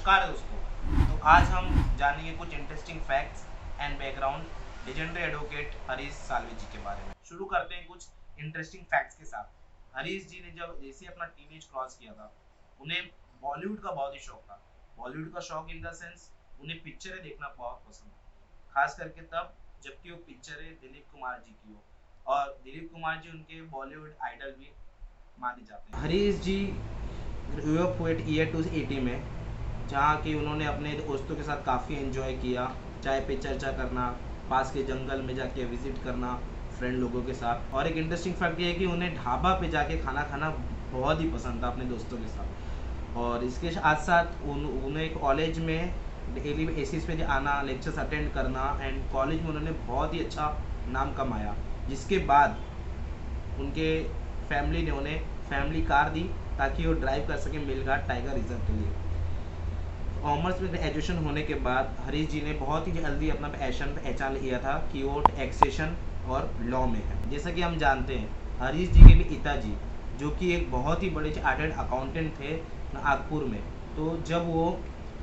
नमस्कार दोस्तों, तो आज हम जानेंगे कुछ interesting facts and background legendary advocate Harish Salve ji के बारे में। शुरू करते हैं कुछ इंटरेस्टिंग फैक्ट्स के साथ। हरीश जी ने जब जैसे अपना टीनेज क्रॉस किया था, उन्हें बॉलीवुड का बहुत ही शौक था। बॉलीवुड का शौक इन द सेंस उन्हें पिक्चरें देखना बहुत पसंद था, खास करके तब जबकि वो पिक्चरें दिलीप कुमार जी की हो, और दिलीप कुमार जी उनके बॉलीवुड आइडल भी माने जाते हैं। हरीश जी यूएफ हुए ईयर 280 में, जहाँ कि उन्होंने अपने दोस्तों के साथ काफ़ी एंजॉय किया। चाय पे चर्चा करना, पास के जंगल में जाके विजिट करना फ्रेंड लोगों के साथ। और एक इंटरेस्टिंग फैक्ट ये है कि उन्हें ढाबा पे जाके खाना खाना बहुत ही पसंद था अपने दोस्तों के साथ। और इसके साथ साथ उन्हें कॉलेज में डेली बेसिस पे आना, लेक्चर्स अटेंड करना, एंड कॉलेज में उन्होंने बहुत ही अच्छा नाम कमाया, जिसके बाद उनके फैमिली ने उन्हें फैमिली कार दी ताकि वो ड्राइव कर सके मिलघाट टाइगर रिजर्व के लिए। कॉमर्स में ग्रेजुएशन होने के बाद हरीश जी ने बहुत ही जल्दी अपना पैशन पहचान लिया था कि वो टैक्सेशन और लॉ में है। जैसा कि हम जानते हैं, हरीश जी के भी पिताजी, जो कि एक बहुत ही बड़े चार्टर्ड अकाउंटेंट थे नागपुर में, तो जब वो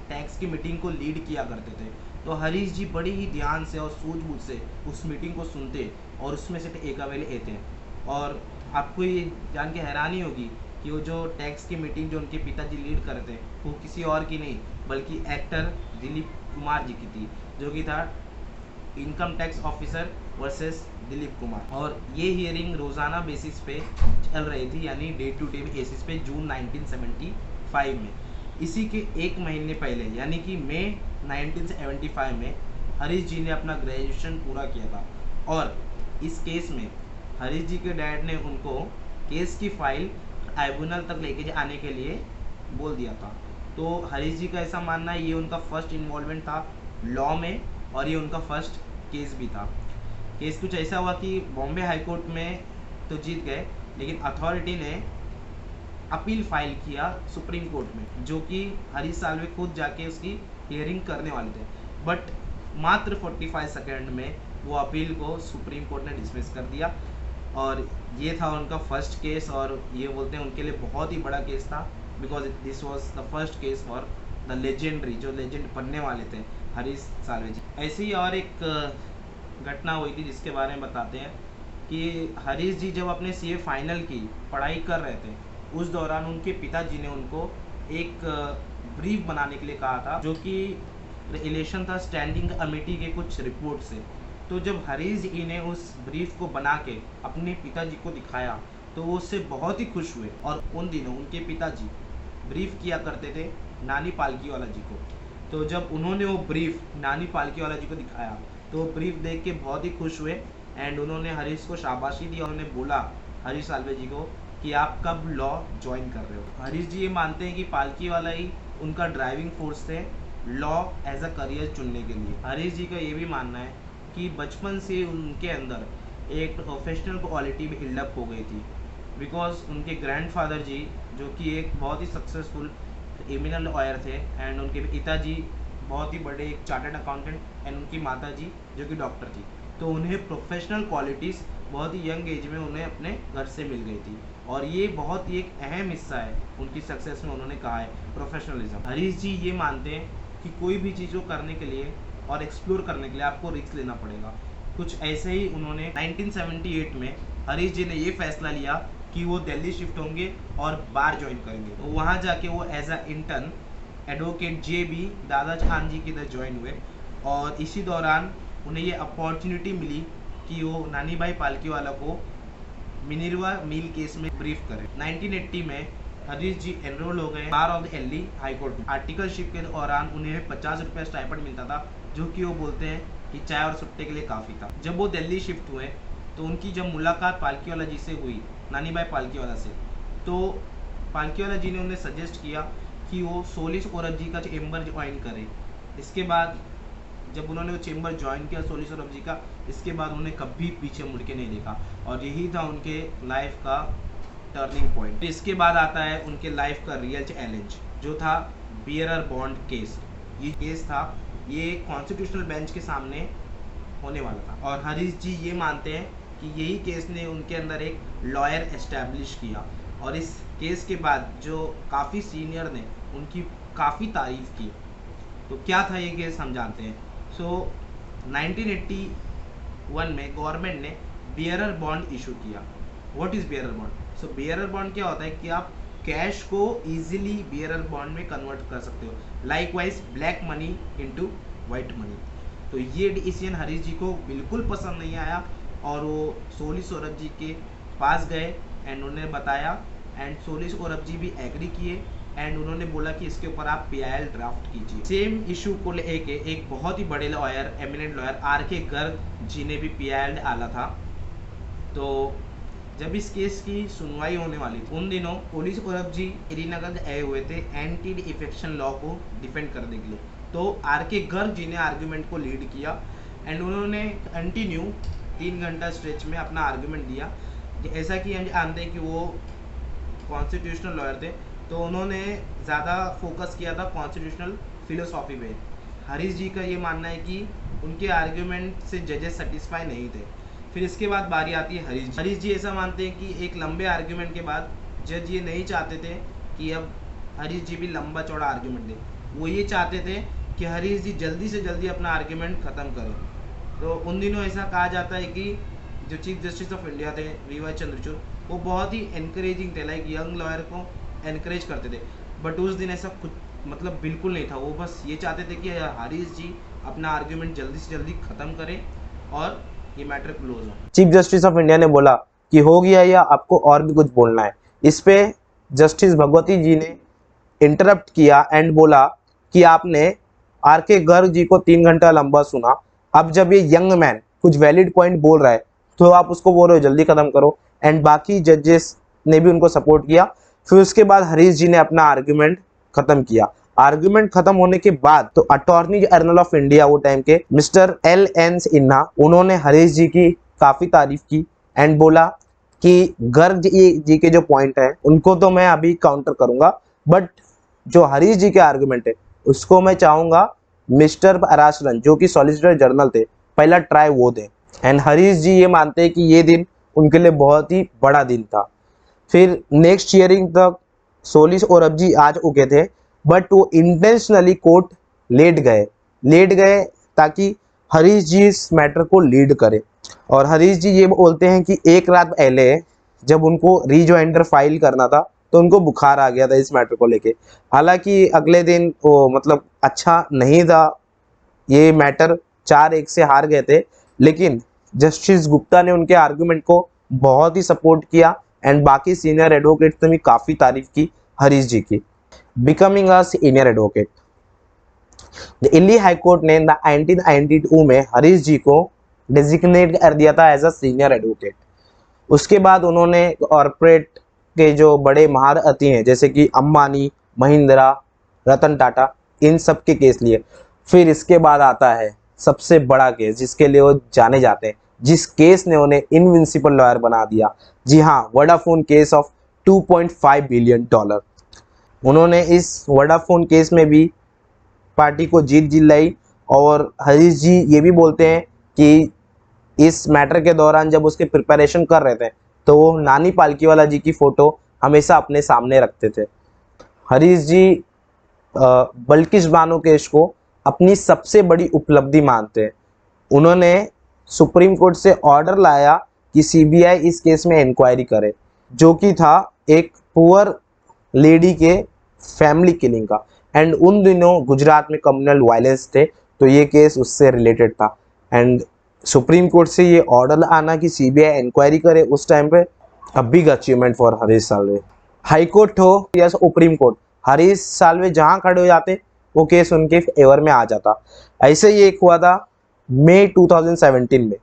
टैक्स की मीटिंग को लीड किया करते थे, तो हरीश जी बड़ी ही ध्यान से और सूझबूझ से उस मीटिंग को सुनते और उसमें से टेकअवे लेते। और आपको ये जान के हैरानी होगी कि वो जो टैक्स की मीटिंग जो उनके पिताजी लीड करते हैं, वो किसी और की नहीं बल्कि एक्टर दिलीप कुमार जी की थी, जो कि था income tax officer versus Dilip Kumar. और ये हियरिंग रोज़ाना बेसिस पे चल रही थी, यानी डे टू डे बेसिस पे, जून 1975 में। इसी के एक महीने पहले यानी कि मई 1975 में हरीश जी ने अपना ग्रेजुएशन पूरा किया था। और इस केस में हरीश जी के डैड ने उनको केस की फाइल ट्राइब्यूनल तक लेके आने के लिए बोल दिया था। तो हरीश जी का ऐसा मानना है ये उनका फर्स्ट इन्वॉल्वमेंट था लॉ में, और ये उनका फर्स्ट केस भी था। केस कुछ ऐसा हुआ कि बॉम्बे हाई कोर्ट में तो जीत गए, लेकिन अथॉरिटी ने अपील फाइल किया सुप्रीम कोर्ट में, जो कि हरीश साल्वे खुद जाके उसकी हियरिंग करने वाले थे। बट मात्र 45 सेकेंड में वो अपील को सुप्रीम कोर्ट ने डिसमिस कर दिया। और ये था उनका फर्स्ट केस, और ये बोलते हैं उनके लिए बहुत ही बड़ा केस था, because this was the first case for the legendary, जो लेजेंड बनने वाले थे हरीश साल्वे जी। ऐसी ही और एक घटना हुई थी जिसके बारे में बताते हैं कि हरीश जी जब अपने सीए फाइनल की पढ़ाई कर रहे थे, उस दौरान उनके पिताजी ने उनको एक ब्रीफ बनाने के लिए कहा था, जो कि रिलेशन था स्टैंडिंग कमेटी के कुछ रिपोर्ट से। तो जब हरीश जी ने उस ब्रीफ को बना के अपने पिताजी को दिखाया, तो वो उससे बहुत ही खुश हुए। और उन दिनों उनके पिताजी ब्रीफ किया करते थे नानी पालकीवाला जी को। तो जब उन्होंने वो ब्रीफ नानी पालकीवाला जी को दिखाया, तो वो ब्रीफ देख के बहुत ही खुश हुए, एंड उन्होंने हरीश को शाबाशी दी और उन्होंने बोला हरीश साल्वे जी को कि आप कब लॉ ज्वाइन कर रहे हो। हरीश जी ये मानते हैं कि पालकीवाला ही उनका ड्राइविंग फोर्स थे लॉ एज अ करियर चुनने के लिए। हरीश जी का ये भी मानना है कि बचपन से उनके अंदर एक प्रोफेशनल क्वालिटी भी बिल्डअप हो गई थी, बिकॉज उनके ग्रैंडफादर जी, जो कि एक बहुत ही सक्सेसफुल क्रिमिनल लॉयर थे, एंड उनके पिताजी बहुत ही बड़े एक चार्टर्ड अकाउंटेंट, एंड उनकी माता जी जो कि डॉक्टर थी। तो उन्हें प्रोफेशनल क्वालिटीज़ बहुत ही यंग एज में उन्हें अपने घर से मिल गई थी, और ये बहुत ही एक अहम हिस्सा है उनकी सक्सेस में। उन्होंने कहा है प्रोफेशनलिज्म। हरीश जी ये मानते हैं कि कोई भी चीज़ को करने के लिए और एक्सप्लोर करने के लिए आपको रिस्क लेना पड़ेगा। कुछ ऐसे ही उन्होंने 1978 में हरीश जी ने ये फैसला लिया कि वो दिल्ली शिफ्ट होंगे और बार ज्वाइन करेंगे। तो वहाँ जाके वो as a intern advocate JB Dada Khan जी की तरह ज्वाइन हुए, और इसी दौरान उन्हें ये अपॉर्चुनिटी मिली कि वो नानी भाई पालकीवाला को मिनर्वा मिल केस में ब्रीफ करें। 1980 में हरीश जी एनरोल हो गए बार ऑफ दिल्ली हाई कोर्ट में। आर्टिकलशिप के दौरान उन्हें 50 रुपये स्टाइपेंड मिलता था, जो कि वो बोलते हैं कि चाय और सुट्टे के लिए काफ़ी था। जब वो दिल्ली शिफ्ट हुए, तो उनकी जब मुलाकात पालकीवाला जी से हुई, नानी भाई पालकीवाला से, तो पालकीवाला जी ने उन्हें सजेस्ट किया कि वो सोलिस औरत जी का चेम्बर ज्वाइन करें। इसके बाद जब उन्होंने वो चेम्बर ज्वाइन किया सोलिस औरत जी का, इसके बाद उन्हें कभी पीछे मुड़ के नहीं देखा, और यही था उनके लाइफ का टर्निंग पॉइंट। इसके बाद आता है उनके लाइफ का रियल चैलेंज, जो था बियरर बॉन्ड केस। ये केस था, ये कॉन्स्टिट्यूशनल बेंच के सामने होने वाला था, और हरीश जी ये मानते हैं कि यही केस ने उनके अंदर एक लॉयर एस्टैब्लिश किया। और इस केस के बाद जो काफ़ी सीनियर ने उनकी काफ़ी तारीफ की। तो क्या था ये केस हम जानते हैं। सो 1981 में गवर्नमेंट ने बियरर बॉन्ड इशू किया। What is bearer bond? So bearer bond क्या होता है कि आप कैश को इजीली बियरर बॉन्ड में कन्वर्ट कर सकते हो, likewise black money into white money. तो ये डिसीजन हरीश जी को बिल्कुल पसंद नहीं आया और वो सोली सौरभ जी के पास गए एंड उन्होंने बताया एंड सोली सौरभ जी भी एग्री किए एंड उन्होंने बोला कि इसके ऊपर आप PIL ड्राफ्ट कीजिए। सेम इशू को लेके एक बहुत ही बड़े lawyer, eminent lawyer RK Garg ji ने भी PIL डाला था। तो जब इस केस की सुनवाई होने वाली थी उन दिनों सोली सौरभ जी श्रीनगर आए हुए थे एंटी डिफेक्शन लॉ को डिफेंड करने के लिए। तो RK गर्ग जी ने आर्ग्यूमेंट को लीड किया एंड उन्होंने कंटिन्यू 3 घंटा स्ट्रेच में अपना आर्ग्यूमेंट दिया। ऐसा कि हम जानते हैं कि वो कॉन्स्टिट्यूशनल लॉयर थे, तो उन्होंने ज़्यादा फोकस किया था कॉन्स्टिट्यूशनल फिलोसॉफी पे। हरीश जी का ये मानना है कि उनके आर्ग्यूमेंट से जजेस सेटिस्फाई नहीं थे। फिर इसके बाद बारी आती है हरीश जी ऐसा मानते हैं कि एक लंबे आर्ग्यूमेंट के बाद जज ये नहीं चाहते थे कि अब हरीश जी भी लंबा चौड़ा आर्ग्यूमेंट दें, वो ये चाहते थे कि हरीश जी जल्दी से जल्दी अपना आर्ग्यूमेंट ख़त्म करें। तो उन दिनों ऐसा कहा जाता है कि जो चीफ जस्टिस ऑफ इंडिया थे वी.वाई. चंद्रचूड़, वो बहुत ही एनकरेजिंग थे, लाइक यंग लॉयर को एनकरेज करते थे। बट उस दिन ऐसा कुछ मतलब बिल्कुल नहीं था। वो बस ये चाहते थे कि हरीश जी अपना आर्ग्यूमेंट जल्दी से जल्दी ख़त्म करें और ये मैटर क्लोज हो। चीफ जस्टिस ऑफ इंडिया ने बोला कि हो गया या आपको और भी कुछ बोलना है। इस पे जस्टिस भगवती जी ने इंटरप्ट किया एंड बोला कि आपने RK गर्ग जी को 3 घंटा लंबा सुना, अब जब ये यंग मैन कुछ वैलिड पॉइंट बोल रहा है तो आप उसको बोल रहे हो जल्दी खत्म करो। एंड बाकी जजेस ने भी उनको सपोर्ट किया। फिर उसके बाद हरीश जी ने अपना आर्ग्यूमेंट खत्म किया। आर्ग्यूमेंट खत्म होने के बाद तो अटॉर्नी जनरल ऑफ इंडिया वो टाइम के मिस्टर L.N. इन्ना, उन्होंने हरीश जी की काफी तारीफ की एंड बोला कि गर्ग जी के जो पॉइंट है उनको तो मैं अभी काउंटर करूंगा, बट जो हरीश जी के आर्गुमेंट है उसको मैं चाहूंगा मिस्टर पराशरन जो कि सॉलिसिटर जनरल थे पहला ट्राई वो दें। एंड हरीश जी ये मानते हैं कि ये दिन उनके लिए बहुत ही बड़ा दिन था। फिर नेक्स्ट हियरिंग तक सोली सौरभ जी आ चुके थे, बट वो इंटेंशनली कोर्ट लेट गए ताकि हरीश जी इस मैटर को लीड करे। और हरीश जी ये बोलते हैं कि एक रात पहले जब उनको रीजॉइंडर फाइल करना था तो उनको बुखार आ गया था इस मैटर को लेके। हालांकि अगले दिन वो मतलब अच्छा नहीं था, ये मैटर 4-1 से हार गए थे, लेकिन जस्टिस गुप्ता ने उनके आर्गुमेंट को बहुत ही सपोर्ट किया एंड बाकी सीनियर एडवोकेट्स ने भी काफ़ी तारीफ की हरीश जी की। Becoming a senior advocate, Delhi high court ने 1992 में हरीश जी को डेजिग्नेट कर दिया था एज अ सीनियर एडवोकेट। उसके बाद उन्होंने कॉर्पोरेट के जो बड़े महारथी हैं जैसे कि अंबानी, महिंद्रा, रतन टाटा, इन सब के केस लिए। फिर इसके बाद आता है सबसे बड़ा केस जिसके लिए वो जाने जाते हैं, जिस केस ने उन्हें इनविंसिबल लॉयर बना दिया। जी हाँ, वोडाफोन केस ऑफ $2.5 बिलियन। उन्होंने इस वोडाफोन केस में भी पार्टी को जीत दिलाई। और हरीश जी ये भी बोलते हैं कि इस मैटर के दौरान जब उसके प्रिपरेशन कर रहे थे तो वो नानी पालकीवाला जी की फोटो हमेशा अपने सामने रखते थे। हरीश जी बल्किश बानो केस को अपनी सबसे बड़ी उपलब्धि मानते हैं। उन्होंने सुप्रीम कोर्ट से ऑर्डर लाया कि CBI इस केस में इंक्वायरी करे, जो कि था एक पुअर लेडी के फैमिली किलिंग का। एंड उन दिनों गुजरात में कम्युनल वायलेंस थे तो ये केस उससे रिलेटेड था। एंड सुप्रीम कोर्ट से ये ऑर्डर आना कि CBI इंक्वायरी करे उस टाइम पे a big achievement for Harish Salve. High court हो या सुप्रीम कोर्ट, हरीश साल्वे जहां खड़े हो जाते वो केस उनके फेवर में आ जाता। ऐसे ही एक हुआ था मई 2017 में,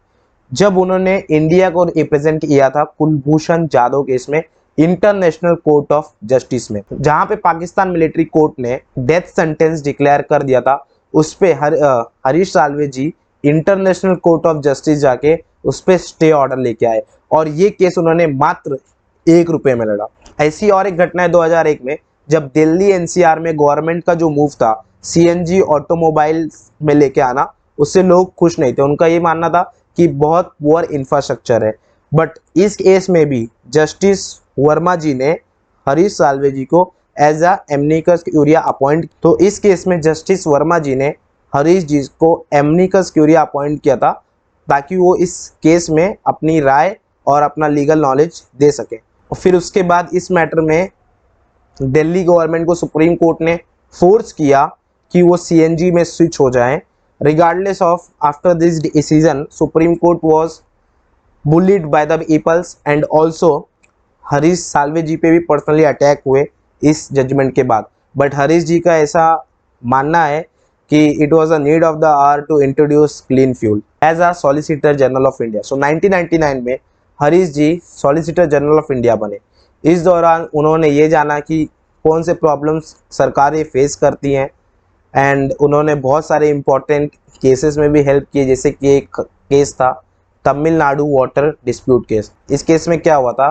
जब उन्होंने इंडिया को रिप्रेजेंट किया था कुलभूषण जाधव केस में इंटरनेशनल कोर्ट ऑफ जस्टिस में, जहां पे पाकिस्तान मिलिट्री कोर्ट ने डेथ सेंटेंस डिक्लेयर कर दिया था। उस पे हरीश साल्वे जी इंटरनेशनल कोर्ट ऑफ जस्टिस जाके उस पे स्टे ऑर्डर लेके आए और ये केस उन्होंने मात्र ₹1 में लड़ा। ऐसी और एक घटना है 2001 में, जब दिल्ली NCR में गवर्नमेंट का जो मूव था CNG ऑटोमोबाइल में लेके आना, उससे लोग खुश नहीं थे। उनका ये मानना था कि बहुत पुअर इंफ्रास्ट्रक्चर है। बट इस केस में भी जस्टिस वर्मा जी ने हरीश साल्वे जी को एज अ एमनिकस क्यूरिया अपॉइंट। तो इस केस में जस्टिस वर्मा जी ने हरीश जी को एमनिकस क्यूरिया अपॉइंट किया था ताकि वो इस केस में अपनी राय और अपना लीगल नॉलेज दे सके। और फिर उसके बाद इस मैटर में दिल्ली गवर्नमेंट को सुप्रीम कोर्ट ने फोर्स किया कि वो सीएनजी में स्विच हो जाएं। Regardless of after this decision supreme court was bullied by the peoples and also Harish Salve ji पे भी पर्सनली अटैक हुए इस जजमेंट के बाद। बट हरीश जी का ऐसा मानना है कि it was a need of the hour to introduce clean fuel as a solicitor general of India. So 1999 में Harish ji solicitor general of India बने। इस दौरान उन्होंने ये जाना कि कौन से प्रॉब्लम्स सरकारें फेस करती हैं एंड उन्होंने बहुत सारे इम्पोर्टेंट केसेस में भी हेल्प की, जैसे कि एक केस था तमिलनाडु वाटर डिस्प्यूट केस। इस केस में क्या हुआ था,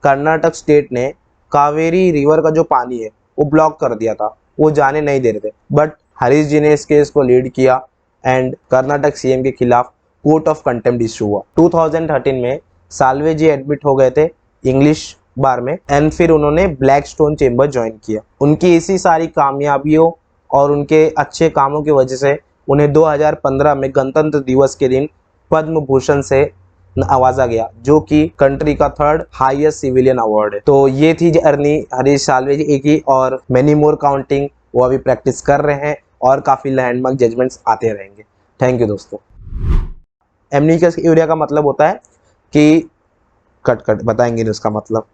कर्नाटक स्टेट ने कावेरी रिवर का जो पानी है वो ब्लॉक कर दिया था, वो जाने नहीं दे रहे थे। बट हरीश जी ने इस केस को लीड किया एंड कर्नाटक सीएम के खिलाफ कोर्ट ऑफ कंटेम्प्ट इशू हुआ। 2013 में साल्वे जी एडमिट हो गए थे इंग्लिश बार में एंड फिर उन्होंने ब्लैक स्टोन चेंबर ज्वाइन किया। उनकी इसी सारी कामयाबियों और उनके अच्छे कामों की वजह से उन्हें 2015 में गणतंत्र दिवस के दिन पद्म भूषण से नवाजा गया, जो कि कंट्री का 3rd हाईएस्ट सिविलियन अवार्ड है। तो ये थी जर्नी हरीश साल्वे जी की और मेनी मोर काउंटिंग वो अभी प्रैक्टिस कर रहे हैं और काफ़ी लैंडमार्क जजमेंट्स आते रहेंगे। थैंक यू दोस्तों। एमनिकस क्यूरिया का मतलब होता है कि कट बताएंगे उसका मतलब।